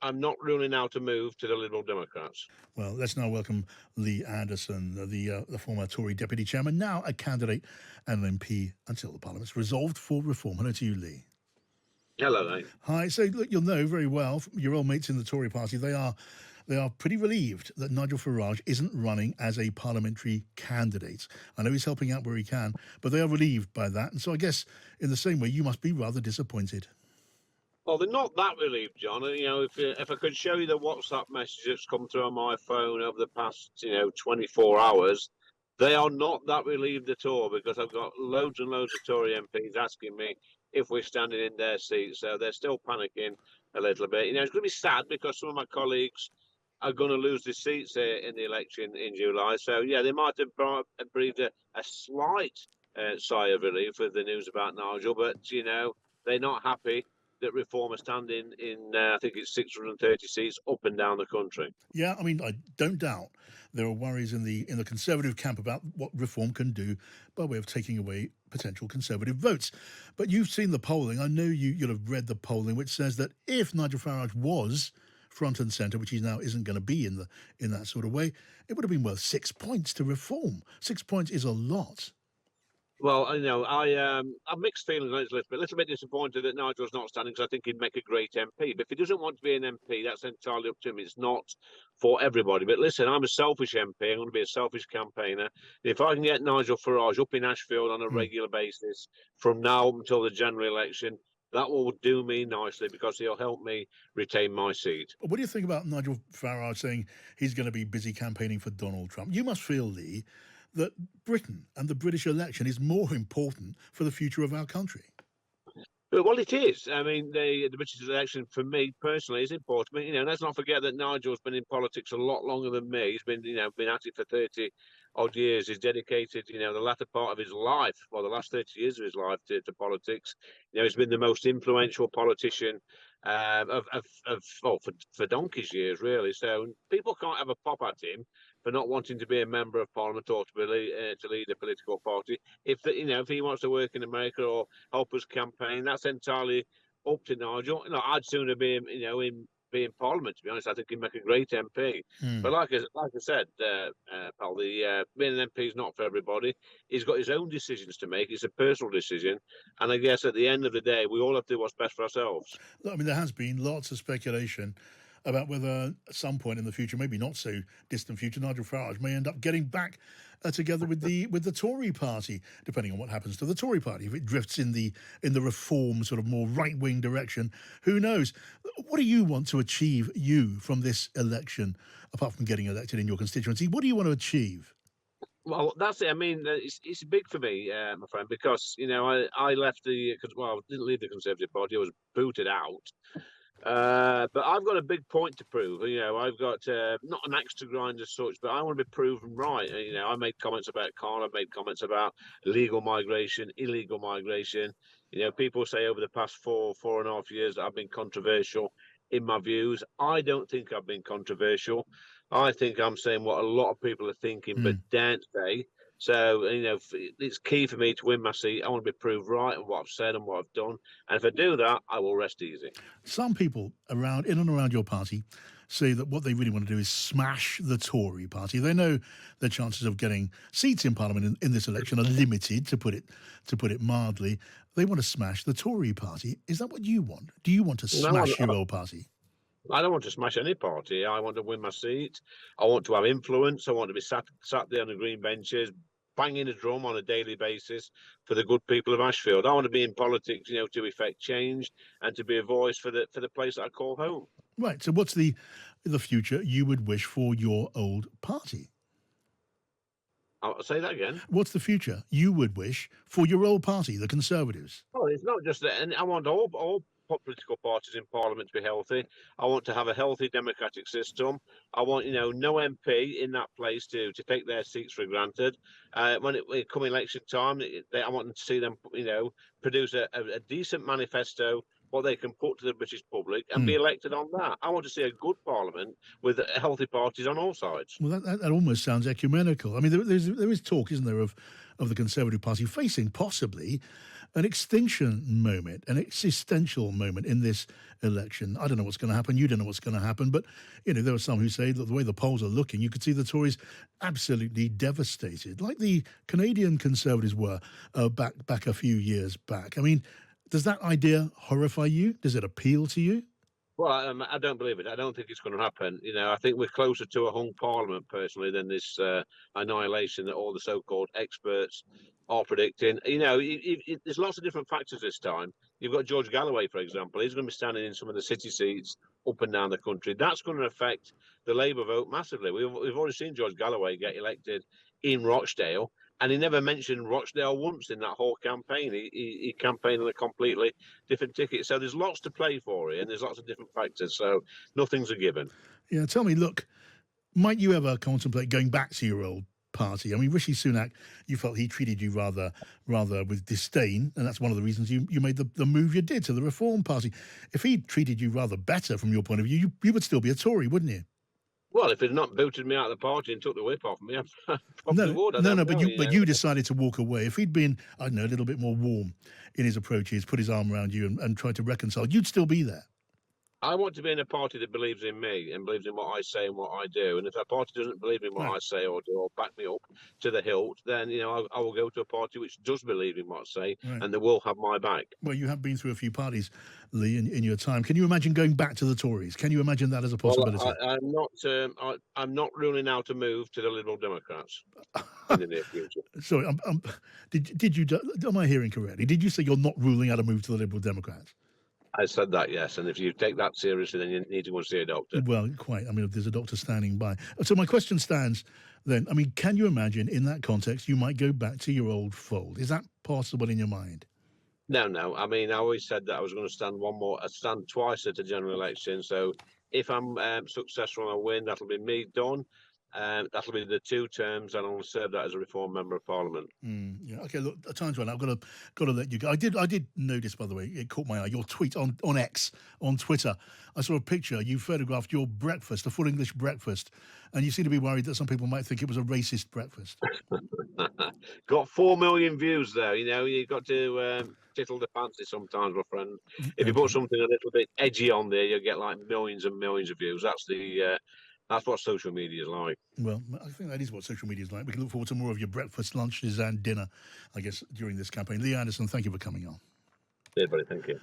I'm not ruling out a move to the Liberal Democrats. Well, let's now welcome Lee Anderson, the former Tory deputy chairman, now a candidate and an MP until the Parliament's resolved for reform. Hello to you, Lee. Hello, mate. Hi. So, look, you'll know very well your old mates in the Tory party. They are pretty relieved that Nigel Farage isn't running as a parliamentary candidate. I know he's helping out where he can, but they are relieved by that. And so, I guess in the same way, you must be rather disappointed. Well, they're not that relieved, John. If I could show you the WhatsApp message that's come through on my phone over the past, 24 hours, they are not that relieved at all because I've got loads and loads of Tory MPs asking me if we're standing in their seats. So they're still panicking a little bit. It's going to be sad because some of my colleagues are going to lose their seats in the election in July. So, yeah, they might have breathed a slight sigh of relief with the news about Nigel, but, they're not happy that Reform are standing in, I think it's 630 seats up and down the country. Yeah, I mean, I don't doubt there are worries in the Conservative camp about what Reform can do by way of taking away potential Conservative votes. But you've seen the polling. I know you'll have read the polling, which says that if Nigel Farage was front and centre, which he now isn't going to be in that sort of way, it would have been worth 6 points to Reform. 6 points is a lot. Well, I've mixed feelings on it a little bit disappointed that Nigel's not standing because I think he'd make a great MP. But if he doesn't want to be an MP, that's entirely up to him. It's not for everybody. But listen, I'm a selfish MP. I'm going to be a selfish campaigner. If I can get Nigel Farage up in Ashfield on a regular basis from now up until the general election, that will do me nicely because he'll help me retain my seat. What do you think about Nigel Farage saying he's going to be busy campaigning for Donald Trump? You must feel, Lee, that Britain and the British election is more important for the future of our country. Well, it is. I mean, the British election for me personally is important. But, let's not forget that Nigel's been in politics a lot longer than me. He's been at it for 30 odd years. He's dedicated, the latter part of his life, or the last 30 years of his life to politics. He's been the most influential politician for donkey's years, really. So people can't have a pop at him for not wanting to be a member of Parliament or to lead a political party. If he wants to work in America or help us campaign, that's entirely up to Nigel. I'd sooner be him be in Parliament. To be honest, I think he'd make a great MP. But like I said, pal, being an MP is not for everybody. He's got his own decisions to make. It's a personal decision, and I guess at the end of the day, we all have to do what's best for ourselves. Look, I mean, there has been lots of speculation about whether at some point in the future, maybe not so distant future, Nigel Farage may end up getting back together with the Tory party, depending on what happens to the Tory party. If it drifts in the reform sort of more right wing direction, who knows? What do you want to achieve, from this election, apart from getting elected in your constituency? What do you want to achieve? Well, that's it. I mean, it's big for me, my friend, because I left I didn't leave the Conservative Party. I was booted out. But I've got a big point to prove. I've got not an axe to grind as such, but I want to be proven right. I made comments about Khan. I've made comments about legal migration, illegal migration. People say over the past four and a half years that I've been controversial in my views. I don't think I've been controversial. I think I'm saying what a lot of people are thinking, but daren't say. So, it's key for me to win my seat. I want to be proved right on what I've said and what I've done. And if I do that, I will rest easy. Some people in and around your party say that what they really want to do is smash the Tory party. They know their chances of getting seats in Parliament in this election are limited, to put it mildly. They want to smash the Tory party. Is that what you want? Do you want to smash your old party? I don't want to smash any party. I want to win my seat. I want to have influence. I want to be sat there on the green benches, banging a drum on a daily basis for the good people of Ashfield. I want to be in politics, to effect change and to be a voice for the place that I call home. Right. So what's the future you would wish for your old party? I'll say that again. What's the future you would wish for your old party, the Conservatives? Well, it's not just that. And I want all political parties in Parliament to be healthy. I want to have a healthy democratic system. I want, no MP in that place to take their seats for granted. When it come election time, I want to see them, produce a decent manifesto, what they can put to the British public and be elected on that. I want to see a good Parliament with healthy parties on all sides. Well, that almost sounds ecumenical. I mean, there is talk, isn't there, of the Conservative Party facing possibly an extinction moment, an existential moment in this election. I don't know what's going to happen. You don't know what's going to happen. But, there are some who say that the way the polls are looking, you could see the Tories absolutely devastated, like the Canadian Conservatives were back a few years back. I mean, does that idea horrify you? Does it appeal to you? Well, I don't believe it. I don't think it's going to happen. I think we're closer to a hung parliament personally than this annihilation that all the so-called experts are predicting. There's lots of different factors this time. You've got George Galloway, for example. He's going to be standing in some of the city seats up and down the country. That's going to affect the Labour vote massively. We've already seen George Galloway get elected in Rochdale, and he never mentioned Rochdale once in that whole campaign. He campaigned on a completely different ticket. So there's lots to play for here, and there's lots of different factors. So nothing's a given. Yeah, tell me, look, might you ever contemplate going back to your old party? I mean, Rishi Sunak, you felt he treated you rather with disdain, and that's one of the reasons you made the move you did to the Reform Party. If he treated you rather better from your point of view, you would still be a Tory, wouldn't you? Well, if he'd not booted me out of the party and took the whip off me, I probably would. But you decided to walk away. If he'd been, I don't know, a little bit more warm in his approaches, put his arm around you and tried to reconcile, you'd still be there. I want to be in a party that believes in me and believes in what I say and what I do. And if that party doesn't believe in what I say or do or back me up to the hilt, then I will go to a party which does believe in what I say and they will have my back. Well, you have been through a few parties, Lee, in your time. Can you imagine going back to the Tories? Can you imagine that as a possibility? Well, I'm not ruling out a move to the Liberal Democrats in the near future. Sorry, did you? Am I hearing correctly? Did you say you're not ruling out a move to the Liberal Democrats? I said that, yes. And if you take that seriously, then you need to go and see a doctor. Well, quite. I mean, if there's a doctor standing by. So my question stands then. I mean, can you imagine in that context you might go back to your old fold? Is that possible in your mind? No. I mean, I always said that I was going to stand twice at a general election. So if I'm successful and I win, that'll be me done. That'll be the 2 terms, and I'll serve that as a Reform Member of Parliament. Yeah. Okay. Look, time's run out. I've got to let you go. I did notice, by the way, it caught my eye. Your tweet on X, on Twitter. I saw a picture. You photographed your breakfast, a full English breakfast, and you seem to be worried that some people might think it was a racist breakfast. Got 4 million views there. You've got to tittle the fancy sometimes, my friend. If you put something a little bit edgy on there, you'll get like millions and millions of views. That's what social media is like. Well, I think that is what social media is like. We can look forward to more of your breakfast, lunches and dinner, I guess, during this campaign. Lee Anderson, thank you for coming on. Yeah, buddy, thank you.